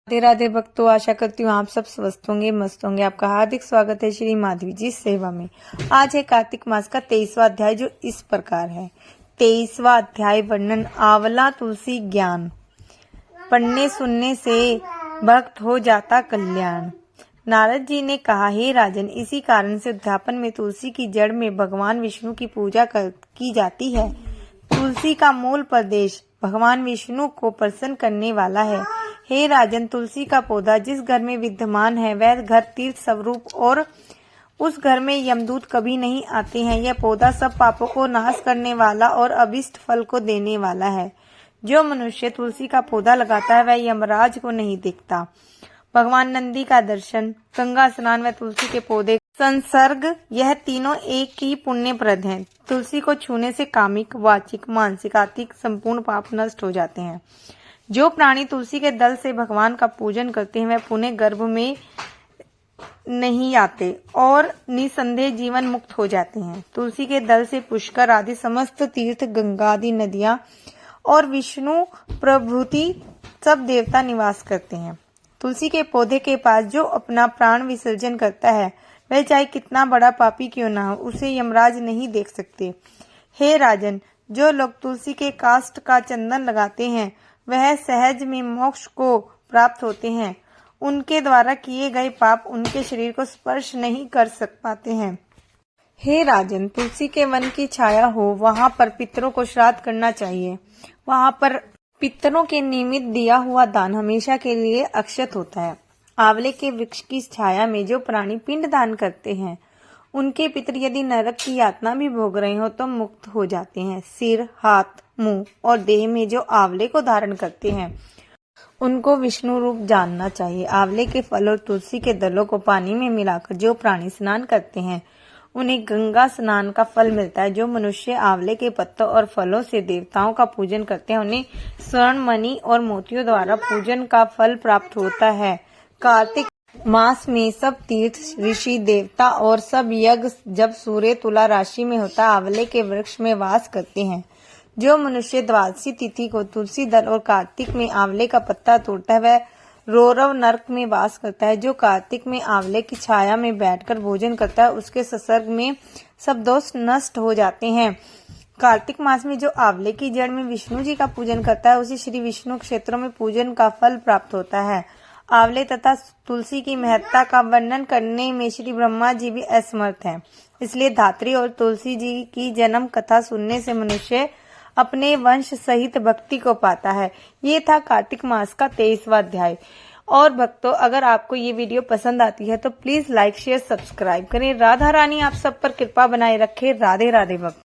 राधे राधे भक्तों, आशा करती हूँ आप सब स्वस्थ होंगे, मस्त होंगे। आपका हार्दिक स्वागत है श्री माधवी जी सेवा में। आज है कार्तिक मास का 23वां अध्याय, जो इस प्रकार है। 23वां अध्याय वर्णन आंवला तुलसी ज्ञान। पढ़ने सुनने से भक्त हो जाता कल्याण। नारद जी ने कहा, हे राजन, इसी कारण से उद्यापन में तुलसी की जड़ में भगवान विष्णु की पूजा की जाती है। तुलसी का मूल प्रदेश भगवान विष्णु को प्रसन्न करने वाला है। हे राजन, तुलसी का पौधा जिस घर में विद्यमान है वह घर तीर्थ स्वरूप और उस घर में यमदूत कभी नहीं आते हैं। यह पौधा सब पापों को नाश करने वाला और अभिष्ट फल को देने वाला है। जो मनुष्य तुलसी का पौधा लगाता है वह यमराज को नहीं देखता। भगवान नंदी का दर्शन, गंगा स्नान व तुलसी के पौधे संसर्ग, यह तीनों एक ही पुण्यप्रद हैं। तुलसी को छूने से कामिक, वाचिक, मानसिक, आर्थिक संपूर्ण पाप नष्ट हो जाते हैं। जो प्राणी तुलसी के दल से भगवान का पूजन करते हैं वह पुण्य गर्भ में नहीं आते और निसंदेह जीवन मुक्त हो जाते हैं। तुलसी के दल से पुष्कर आदि समस्त तीर्थ, गंगा आदि नदियां और विष्णु प्रभृति सब देवता निवास करते हैं। तुलसी के पौधे के पास जो अपना प्राण विसर्जन करता है वह चाहे कितना बड़ा पापी क्यों ना हो, उसे यमराज नहीं देख सकते। हे राजन, जो लोग तुलसी के काष्ठ का चंदन लगाते हैं वह सहज में मोक्ष को प्राप्त होते हैं। उनके द्वारा किए गए पाप उनके शरीर को स्पर्श नहीं कर पाते हैं। हे राजन, तुलसी के वन की छाया हो वहां पर पितरों को श्राद्ध करना चाहिए। वहां पर पितरों के निमित्त दिया हुआ दान हमेशा के लिए अक्षत होता है। आंवले के वृक्ष की छाया में जो प्राणी पिंड दान करते हैं उनके पितर यदि नरक की यातना भी भोग रहे हो तो मुक्त हो जाते हैं। सिर, हाथ, मुंह और देह में जो आंवले को धारण करते हैं उनको विष्णु रूप जानना चाहिए। आंवले के फल और तुलसी के दलों को पानी में मिलाकर जो प्राणी स्नान करते हैं उन्हें गंगा स्नान का फल मिलता है। जो मनुष्य आंवले के पत्तों और फलों से देवताओं का पूजन करते हैं उन्हें स्वर्ण, मणि और मोतियों द्वारा पूजन का फल प्राप्त होता है। कार्तिक मास में सब तीर्थ, ऋषि, देवता और सब यज्ञ जब सूर्य तुला राशि में होता आंवले के वृक्ष में वास करते हैं। जो मनुष्य द्वादशी तिथि को तुलसी दल और कार्तिक में आंवले का पत्ता तोड़ता है वह रौरव नरक में वास करता है। जो कार्तिक में आंवले की छाया में बैठकर भोजन करता है उसके संसर्ग में सब दोष नष्ट हो जाते हैं। कार्तिक मास में जो आंवले की जड़ में विष्णु जी का पूजन करता है उसे श्री विष्णु क्षेत्रों में पूजन का फल प्राप्त होता है। आंवले तथा तुलसी की महत्ता का वर्णन करने में श्री ब्रह्मा जी भी असमर्थ हैं। इसलिए धात्री और तुलसी जी की जन्म कथा सुनने से मनुष्य अपने वंश सहित भक्ति को पाता है। ये था कार्तिक मास का 23वां अध्याय। और भक्तों, अगर आपको ये वीडियो पसंद आती है तो प्लीज लाइक, शेयर, सब्सक्राइब करें। राधा रानी आप सब पर कृपा बनाए रखे। राधे राधे भक्त।